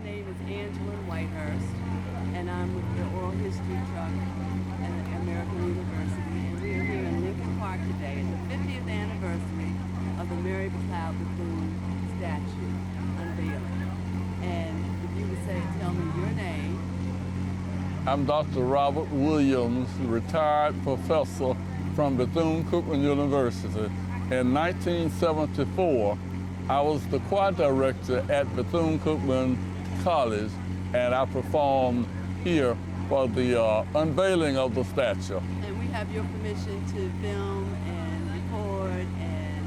name is Angela Whitehurst, and I'm with the Oral History Truck at American University, and we are here in Lincoln Park today at the 50th anniversary of the Mary McLeod Bethune statue unveiling. And if you would tell me your name. I'm Dr. Robert Williams, retired professor from Bethune-Cookman University. In 1974, I was the choir director at Bethune-Cookman College, and I performed here for the unveiling of the statue. And we have your permission to film and record and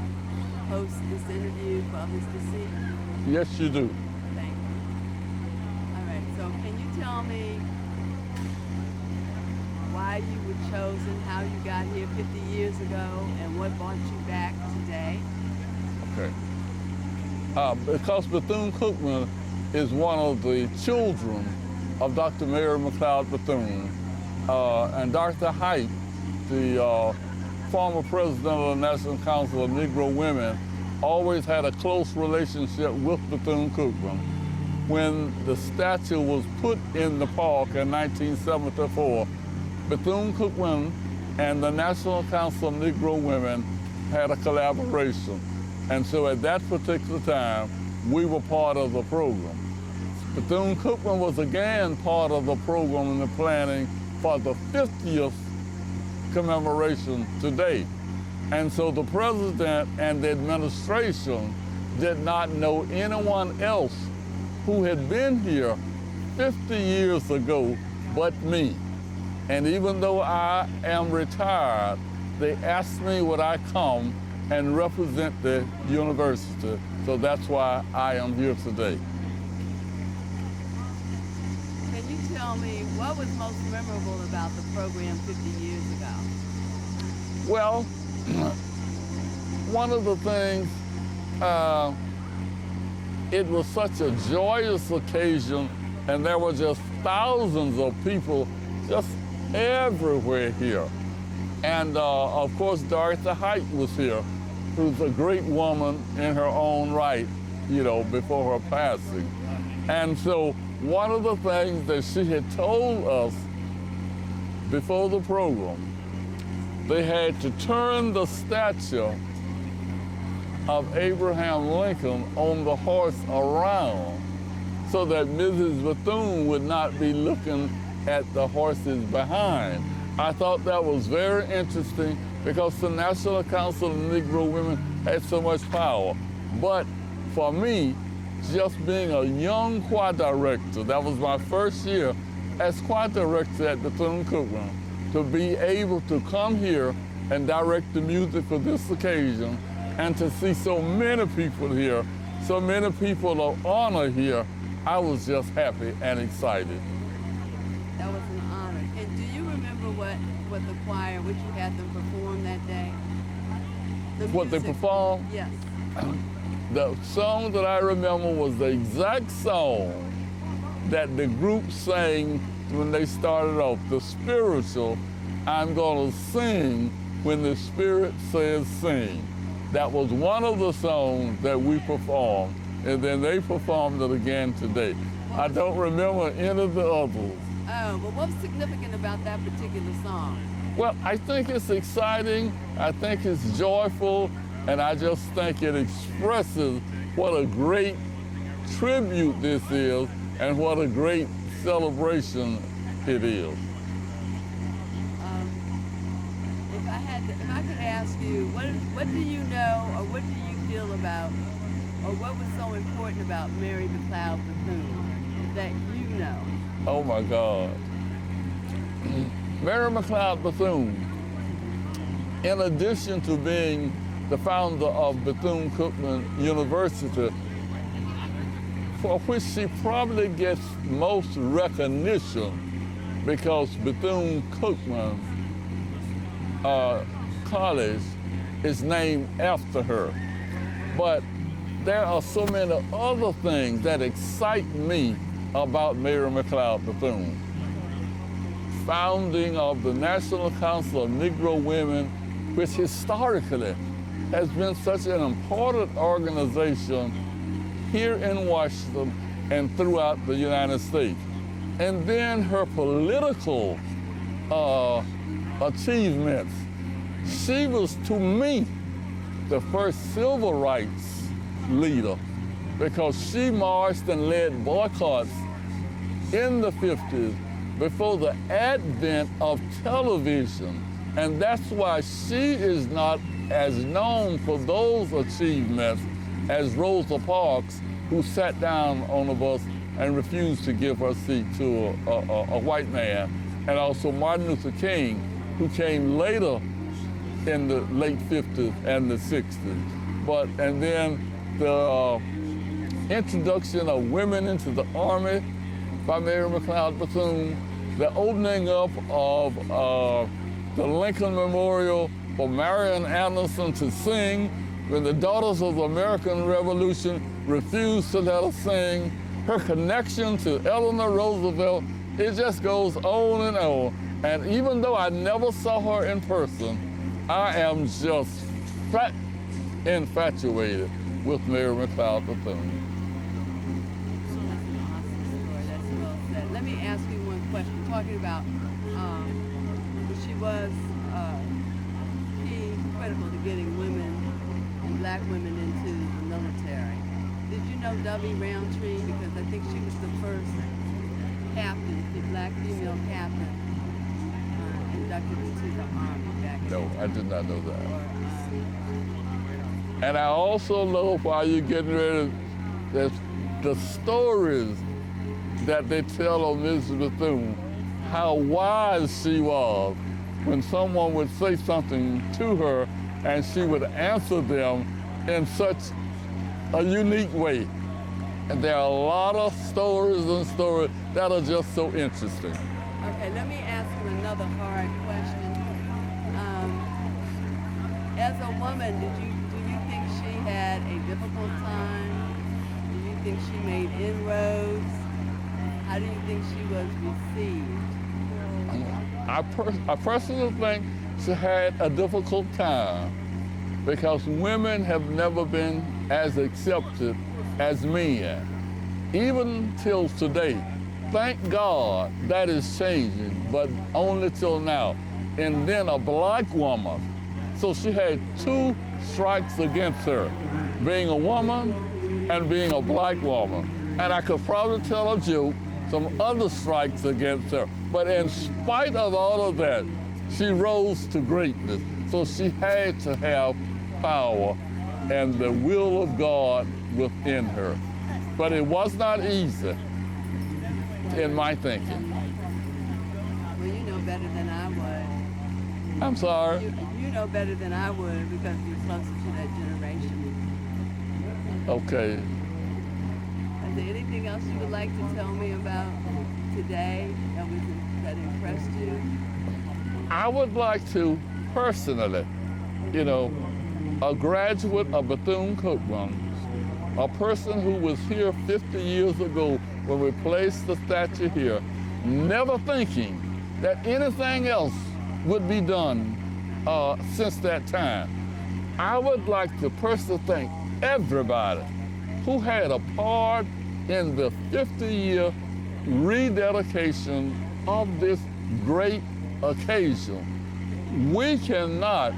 host this interview for others to see? Yes, you do. Thank you. All right, so can you tell me why you were chosen, how you got here 50 years ago, and what brought you back today? Okay. Because Bethune-Cookman is one of the children of Dr. Mary McLeod Bethune, and Dr. Height, the former president of the National Council of Negro Women, always had a close relationship with Bethune-Cookman. When the statue was put in the park in 1974, Bethune-Cookman and the National Council of Negro Women had a collaboration. And so at that particular time, we were part of the program. Bethune-Cookman was again part of the program in the planning for the 50th commemoration today. And so the president and the administration did not know anyone else who had been here 50 years ago but me. And even though I am retired, they asked me would I come and represent the university. So that's why I am here today. Can you tell me what was most memorable about the program 50 years ago? Well, one of the things, it was such a joyous occasion, and there were just thousands of people just everywhere here. And of course, Dorothy Height was here, who's a great woman in her own right, you know, before her passing. And so one of the things that she had told us before the program, they had to turn the statue of Abraham Lincoln on the horse around so that Mrs. Bethune would not be looking at the horses behind. I thought that was very interesting because the National Council of Negro Women had so much power. But for me, just being a young choir director, that was my first year as choir director at Bethune-Cookman, to be able to come here and direct the music for this occasion and to see so many people here, so many people of honor here, I was just happy and excited. That was an honor. And do you remember what the choir, what you had them perform that day? What they performed? Yes. The song that I remember was the exact song that the group sang when they started off, the spiritual, I'm gonna sing when the Spirit says sing. That was one of the songs that we performed, and then they performed it again today. I don't remember any of the others. Oh, well, what's significant about that particular song? Well, I think it's exciting, I think it's joyful, and I just think it expresses what a great tribute this is and what a great celebration it is. If I could ask you, what do you know, or what do you feel about, or what was so important about Mary McLeod Bethune that you know? Oh my God. Mary McLeod Bethune, in addition to being the founder of Bethune-Cookman University, for which she probably gets most recognition because Bethune-Cookman College is named after her. But there are so many other things that excite me about Mary McLeod Bethune. Founding of the National Council of Negro Women, which historically has been such an important organization here in Washington and throughout the United States. And then her political achievements. She was, to me, the first civil rights leader because she marched and led boycotts in the 50s before the advent of television. And that's why she is not as known for those achievements as Rosa Parks, who sat down on the bus and refused to give her seat to a white man, and also Martin Luther King, who came later in the late 50s and the 60s. And then the introduction of women into the Army by Mary McLeod Bethune, the opening up of the Lincoln Memorial for Marian Anderson to sing when the Daughters of the American Revolution refused to let her sing, her connection to Eleanor Roosevelt, it just goes on and on. And even though I never saw her in person, I am just infatuated with Mary McLeod Bethune. That's an awesome story. That's well said. Let me ask you one question. Talking about she was key, critical to getting women and black women into the military. Did you know W. Roundtree? Because I think she was the first captain, the black female captain inducted into the Army back in No, I did not know that. or, And I also know while you're getting ready, that the stories that they tell of Mrs. Bethune, how wise she was when someone would say something to her and she would answer them in such a unique way. And there are a lot of stories and stories that are just so interesting. Okay, let me ask you another hard question. As a woman, do you think she had a difficult time? Do you think she made inroads? How do you think she was received? I personally think she had a difficult time because women have never been as accepted as men, even till today. Thank God that is changing, but only till now. And then a black woman. So she had two strikes against her, being a woman and being a black woman. And I could probably tell a joke, some other strikes against her. But in spite of all of that, she rose to greatness. So she had to have power and the will of God within her. But it was not easy in my thinking. Well, you know better than I would. I'm sorry. You know better than I would because you're closer to that generation. Okay. Is there anything else you would like to tell me about today that impressed you? I would like to personally, a graduate of Bethune-Cookman, a person who was here 50 years ago when we placed the statue here, never thinking that anything else would be done since that time. I would like to personally thank everybody who had a part in the 50-year rededication of this great occasion. We cannot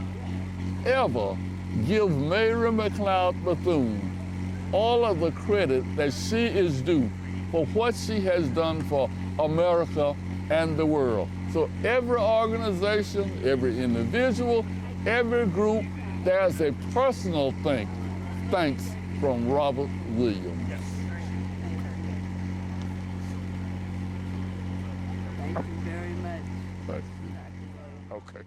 ever give Mary McLeod Bethune all of the credit that she is due for what she has done for America and the world. So every organization, every individual, every group, there's a personal thanks from Robert Williams. Thank you very much. Thank you. Okay.